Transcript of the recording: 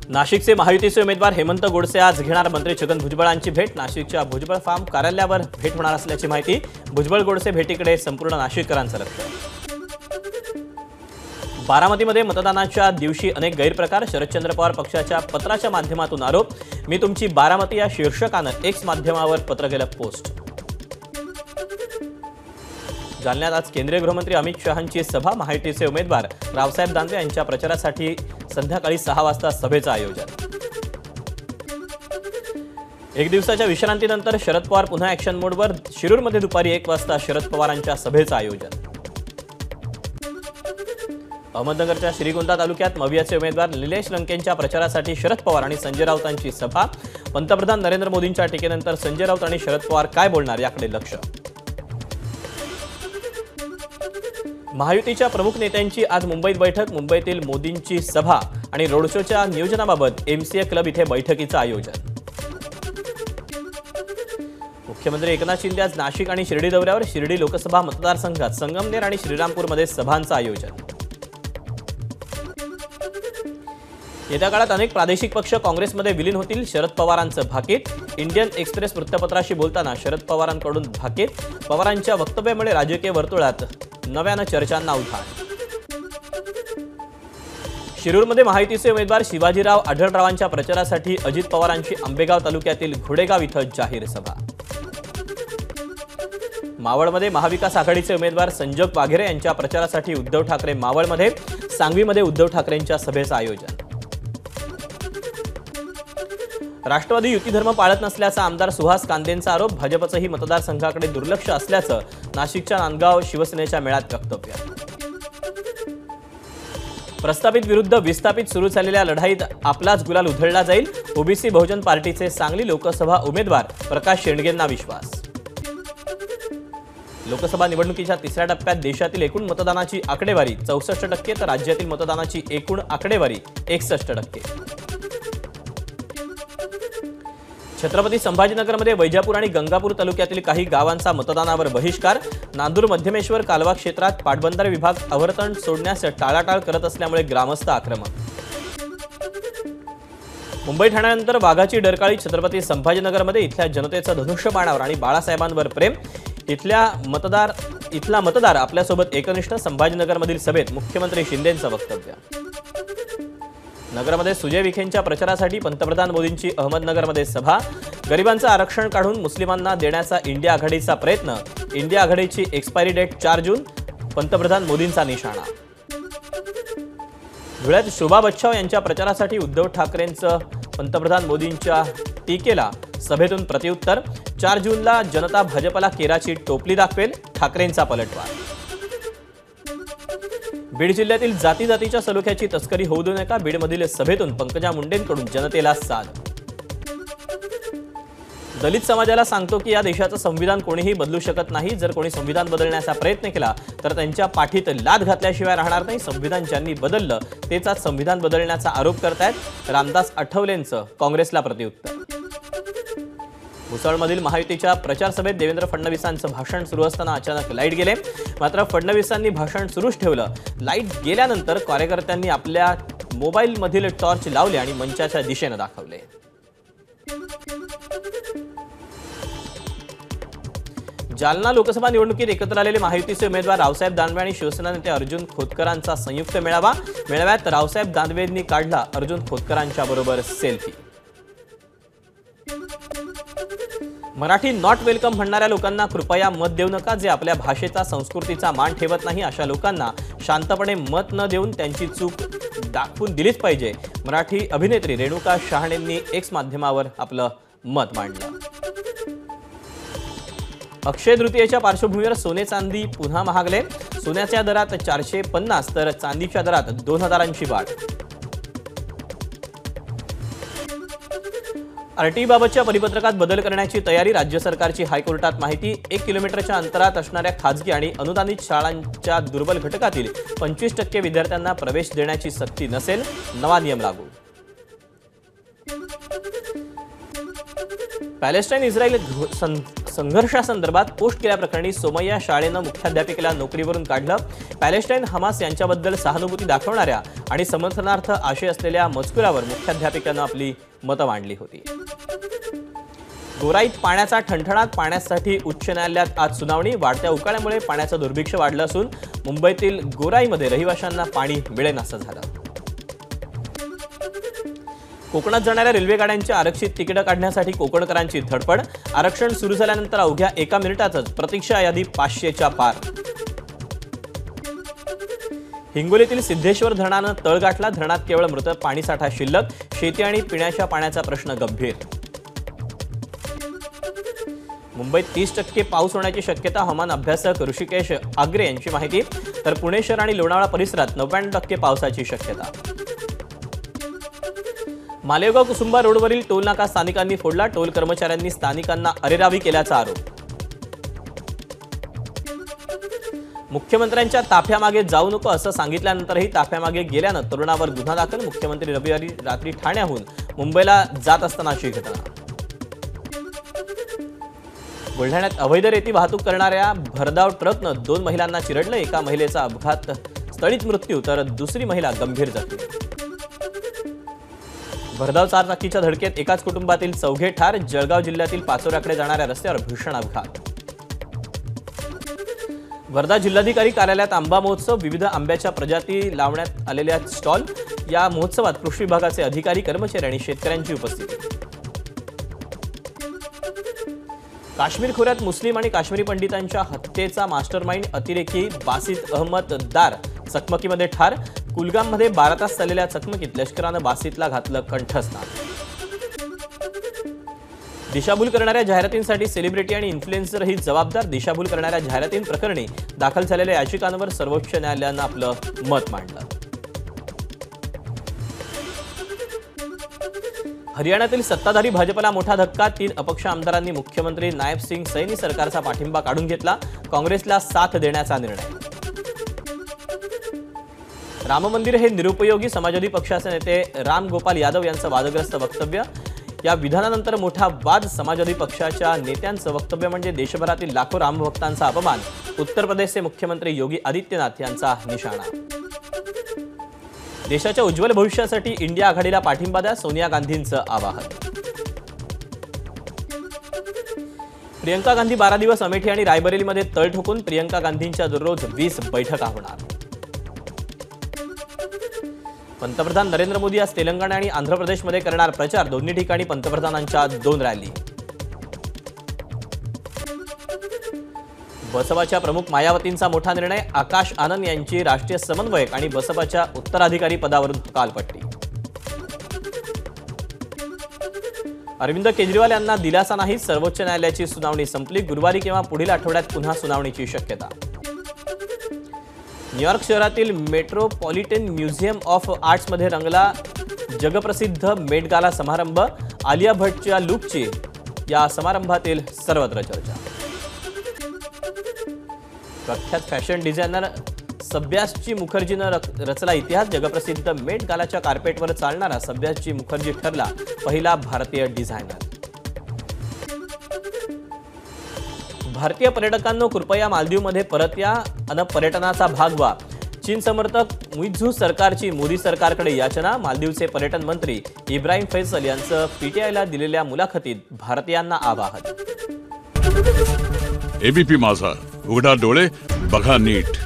नाशिकचे महायुतीचे उमेदवार हेमंत गोडसे आज घेणार मंत्री छगन भुजबळांची भेट। नाशिकच्या भुजबळ फार्म कार्यालयावर भेट होणार असल्याची माहिती। भुजबळ गोडसे भेटीकडे संपूर्ण नाशिककरांचं लक्ष। बारामतीमध्ये मतदानाच्या दिवशी अनेक गैरप्रकार। शरदचंद्र पवार पक्षाच्या पत्राच्या माध्यमातून आरोप। मी तुमची बारामती या शीर्षकानं एक्स माध्यमावर पत्र केलं पोस्ट। जालन्यात आज केंद्रीय गृहमंत्री अमित शहांची सभा। महायुतीचे उमेदवार रावसाहेब दानवे यांच्या प्रचारासाठी संध्याकाळी 6 वाजता सभेचं आयोजन। एक दिवसाच्या विश्रांतीनंतर शरद पवार पुन्हा ॲक्शन मोडवर। शिरूरमध्ये दुपारी 1 वाजता शरद पवारांच्या सभेचं आयोजन। अहमदनगरच्या श्रीगोंदा तालुक्यात मवियाचे उमेदवार निलेश लंकेंच्या प्रचारासाठी शरद पवार आणि संजय राऊतांची सभा। पंतप्रधान नरेंद्र मोदींच्या टीकेनंतर संजय राऊत आणि शरद पवार काय बोलणार याकडे लक्ष। महायुतीच्या प्रमुख नेत्यांची आज मुंबईत बैठक। मुंबईतील मोदींची सभा आणि रोड शोच्या नियोजनाबाबत एमसीए क्लब इथे बैठकीचं आयोजन। मुख्यमंत्री एकनाथ शिंदे आज नाशिक आणि शिर्डी दौऱ्यावर। शिर्डी लोकसभा मतदारसंघात संगमनेर आणि श्रीरामपूरमध्ये सभांचं आयोजन। येत्या काळात अनेक प्रादेशिक पक्ष काँग्रेसमध्ये विलीन होतील, शरद पवारांचं भाकीत। इंडियन एक्सप्रेस वृत्तपत्राशी बोलताना शरद पवारांकडून भाकीत। पवारांच्या वक्तव्यामुळे राजकीय वर्तुळात नव्यानं चर्चांना उधाण। शिरूरमध्ये महायुतीचे उमेदवार शिवाजीराव आढळरावांच्या प्रचारासाठी अजित पवारांची आंबेगाव तालुक्यातील घोडेगाव इथं जाहीर सभा। मावळमध्ये महाविकास आघाडीचे उमेदवार संजोग वाघेरे यांच्या प्रचारासाठी उद्धव ठाकरे मावळमध्ये। सांगवीमध्ये उद्धव ठाकरेंच्या सभेचं आयोजन। राष्ट्रवादी युतीधर्म पाळत नसल्याचा आमदार सुहास कांदेंचा आरोप। भाजपचंही मतदारसंघाकडे दुर्लक्ष असल्याचं नाशिकच्या नांदगाव शिवसेनेच्या मेळाव्यात वक्तव्य। प्रस्थापित विरुद्ध विस्थापित सुरू झालेल्या लढाईत आपलाच गुलाल उधळला जाईल। ओबीसी बहुजन पार्टीचे सांगली लोकसभा उमेदवार प्रकाश शेंडगेंना विश्वास। लोकसभा निवडणुकीच्या 3ऱ्या टप्प्यात देशातील एकूण मतदानाची आकडेवारी 64%, तर राज्यातील मतदानाची एकूण आकडेवारी 61%। छत्रपती संभाजीनगरमध्ये वैजापूर आणि गंगापूर तालुक्यातील काही गावांचा मतदानावर बहिष्कार। नांदूर मध्यमेश्वर कालवा क्षेत्रात पाटबंधारे विभाग अवर्तन सोडण्यास टाळाटाळ करत असल्यामुळे ग्रामस्थ आक्रमक। मुंबई ठाण्यानंतर वाघाची डरकाळी छत्रपती संभाजीनगरमध्ये। इथल्या जनतेचं धनुष्यबाणावर आणि बाळासाहेबांवर प्रेम। इथला मतदार आपल्यासोबत एकनिष्ठ। संभाजीनगरमधील सभेत मुख्यमंत्री शिंदेंचं वक्तव्य। नगरमध्ये सुजय विखेंच्या प्रचारासाठी पंतप्रधान मोदींची अहमदनगरमध्ये सभा। गरिबांचं आरक्षण काढून मुस्लिमांना देण्याचा इंडिया आघाडीचा प्रयत्न। इंडिया आघाडीची एक्सपायरी डेट 4 जून। पंतप्रधान मोदींचा निशाणा। धुळ्यात शोभा बच्छाव यांच्या प्रचारासाठी उद्धव ठाकरेंचं पंतप्रधान मोदींच्या टीकेला सभेतून प्रत्युत्तर। 4 जूनला जनता भाजपला केराची टोपली दाखवेल, ठाकरेंचा पलटवार। बीड जिल्ह्यातील जातीजातीच्या सलोख्याची तस्करी होऊ देऊ नका। बीडमधील सभेतून पंकजा मुंडेंकडून जनतेला साद। दलित समाजाला सांगतो की या देशाचं संविधान कोणीही बदलू शकत नाही। जर कोणी संविधान बदलण्याचा प्रयत्न केला तर त्यांच्या पाठीत लाद घातल्याशिवाय राहणार नाही। संविधान ज्यांनी बदललं तेच आज संविधान बदलण्याचा आरोप करतायत। रामदास आठवलेंचं काँग्रेसला प्रत्युत्तर। भुसावळमधील महायुतीच्या प्रचार सभेत देवेंद्र फडणवीसांचं भाषण सुरू असताना अचानक लाईट गेले। मात्र फडणवीसांनी भाषण सुरूच ठेवलं। लाईट गेल्यानंतर कार्यकर्त्यांनी आपल्या मोबाईलमधील टॉर्च लावले आणि मंचाच्या दिशेने दाखवले। जालना लोकसभा निवडणुकीत एकत्र आलेले महायुतीचे उमेदवार रावसाहेब दानवे आणि शिवसेना नेते अर्जुन खोतकरांचा संयुक्त मेळावा। मेळाव्यात रावसाहेब दानवेंनी काढला अर्जुन खोतकरांच्या बरोबर सेल्फी। मराठी नॉट वेलकम म्हणणाऱ्या लोकांना कृपया मत देऊ नका। जे आपल्या भाषेचा संस्कृतीचा मान ठेवत नाही अशा लोकांना शांतपणे मत न देऊन त्यांची चूक दाखवून दिलीच पाहिजे। मराठी अभिनेत्री रेणुका शहाणेंनी एक्स माध्यमावर आपलं मत मांडलं। अक्षय तृतीयेच्या पार्श्वभूमीवर सोने चांदी पुन्हा महागले। सोन्याच्या दरात 450 तर चांदीच्या दरात 2000ची वाढ। आरटीई बाबतच्या परिपत्रकात बदल करण्याची तयारी। राज्य सरकारची हायकोर्टात माहिती। 1 किलोमीटरच्या अंतरात असणाऱ्या खाजगी आणि अनुदानित शाळांच्या दुर्बल घटकातील 25% विद्यार्थ्यांना प्रवेश देण्याची सक्ती नसेल। नवा नियम लागू। पॅलेस्टाईन इस्रायल संघर्षासंदर्भात पोस्ट केल्याप्रकरणी सोमय्या शाळेनं मुख्याध्यापिकेला नोकरीवरून काढलं। पॅलेस्टाईन हमास यांच्याबद्दल सहानुभूती दाखवणाऱ्या आणि समर्थनार्थ आशय असलेल्या मजकुरावर मुख्याध्यापिकेनं आपली मतं मांडली होती। गोराईत पाण्याचा ठणठणाट, पाण्यासाठी उच्च न्यायालयात आज सुनावणी। वाढत्या उकाड्यामुळे पाण्याचं दुर्भिक्ष वाढलं असून मुंबईतील गोराईमध्ये रहिवाशांना पाणी मिळेनासं झालं। कोकणात जाणाऱ्या रेल्वे गाड्यांच्या आरक्षित तिकीटं काढण्यासाठी कोकणकरांची धडपड। आरक्षण सुरू झाल्यानंतर अवघ्या 1 मिनिटातच प्रतीक्षा यादी 500च्या पार। हिंगोलीतील सिद्धेश्वर धरणानं तळ गाठला। धरणात केवळ मृत पाणीसाठा शिल्लक। शेती आणि पिण्याच्या पाण्याचा प्रश्न गंभीर। मुंबईत 30% पाऊस होण्याची शक्यता। हवामान अभ्यासक ऋषिकेश आग्रे यांची माहिती। तर पुणे शहर आणि लोणावळा परिसरात 99% पावसाची शक्यता। मालेगाव कुसुंबा रोडवरील टोलनाका स्थानिकांनी फोडला। टोल कर्मचाऱ्यांनी स्थानिकांना अरेरावी केल्याचा आरोप। मुख्यमंत्र्यांच्या ताफ्यामागे जाऊ नको असं सांगितल्यानंतरही ताफ्यामागे गेल्यानं तरुणावर गुन्हा दाखल। मुख्यमंत्री रविवारी रात्री ठाण्याहून मुंबईला जात असतानाची घटना। बुलढाण्यात अवैध रेती वाहतूक करणाऱ्या भरधाव ट्रकनं 2 महिलांना चिरडलं। एका महिलेचा अपघात स्थळीच मृत्यू तर दुसरी महिला गंभीर जखमी। भरधाव 4 चाकीच्या धडकेत एकाच कुटुंबातील 4 ठार। जळगाव जिल्ह्यातील पाचोऱ्याकडे जाणाऱ्या रस्त्यावर भीषण अपघात। वर्धा जिल्हाधिकारी कार्यालयात आंबा महोत्सव। विविध आंब्याच्या प्रजाती लावण्यात आलेल्या स्टॉल। या महोत्सवात कृषी विभागाचे अधिकारी, कर्मचारी आणि शेतकऱ्यांची उपस्थिती। काश्मीर खोऱ्यात मुस्लिम आणि काश्मीरी पंडितांच्या हत्येचा मास्टरमाइंड अतिरेकी बासित अहमद दार चकमकीमध्ये ठार। कुलगाममध्ये 12 तास चाललेल्या चकमकीत लष्करानं बासितला घातलं कंठस्नान। दिशाभूल करणाऱ्या जाहिरातींसाठी सेलिब्रिटी आणि इन्फ्लुएन्सरही जबाबदार। दिशाभूल करणाऱ्या जाहिरातींप्रकरणी दाखल झालेल्या याचिकांवर सर्वोच्च न्यायालयानं आपलं मत मांडलं। हरियाणातील सत्ताधारी भाजपला मोठा धक्का। 3 अपक्ष आमदारांनी मुख्यमंत्री नायब सिंग सैनी सरकारचा पाठिंबा काढून घेतला। काँग्रेसला साथ देण्याचा निर्णय। राम मंदिर हे निरुपयोगी। समाजवादी पक्षाचे नेते राम गोपाल यादव यांचं वादग्रस्त वक्तव्य। या विधानानंतर मोठा वाद। समाजवादी पक्षाच्या नेत्यांचं वक्तव्य म्हणजे देशभरातील लाखो रामभक्तांचा अपमान। उत्तर प्रदेशचे मुख्यमंत्री योगी आदित्यनाथ यांचा निशाणा। देशाच्या उज्ज्वल भविष्यासाठी इंडिया आघाडीला पाठिंबा द्या, सोनिया गांधींचं आवाहन। प्रियंका गांधी 12 दिवस अमेठी आणि रायबरेलीमध्ये तळ ठोकून। प्रियंका गांधींच्या दररोज 20 बैठका होणार। पंतप्रधान नरेंद्र मोदी आज तेलंगणा आणि आंध्र प्रदेशमध्ये करणार प्रचार। दोन्ही ठिकाणी पंतप्रधानांच्या 2 रॅली। बसपाच्या प्रमुख मायावतींचा मोठा निर्णय। आकाश आनंद यांची राष्ट्रीय समन्वयक आणि बसपाच्या उत्तराधिकारी पदावरून हकालपट्टी। अरविंद केजरीवाल यांना दिलासा नाही। सर्वोच्च न्यायालयाची सुनावणी संपली। गुरुवारी किंवा पुढील आठवड्यात पुन्हा सुनावणीची शक्यता। न्यूयॉर्क शहरातील मेट्रोपॉलिटन म्युझियम ऑफ आर्ट्समध्ये रंगला जगप्रसिद्ध मेट गाला समारंभ। आलिया भट्टच्या लुकची या समारंभातील सर्वत्र चर्चा। प्रख्यात फॅशन डिझायनर सब्यासाची मुखर्जीनं रचला इतिहास। जगप्रसिद्ध मेट गालाच्या कार्पेटवर चालणारा सब्यासाची मुखर्जी ठरला पहिला भारतीय डिझायनर। भारतीय पर्यटकांनो कृपया मालदीवमध्ये परत या अन पर्यटनाचा भाग व्हा। चीन समर्थक मुइझू सरकारची मोदी सरकारकडे याचना। मालदीवचे पर्यटन मंत्री इब्राहिम फैसल यांचं पीटीआयला दिलेल्या मुलाखतीत भारतीयांना आवाहन। एबीपी माझा, उघडा डोळे बघा नीट।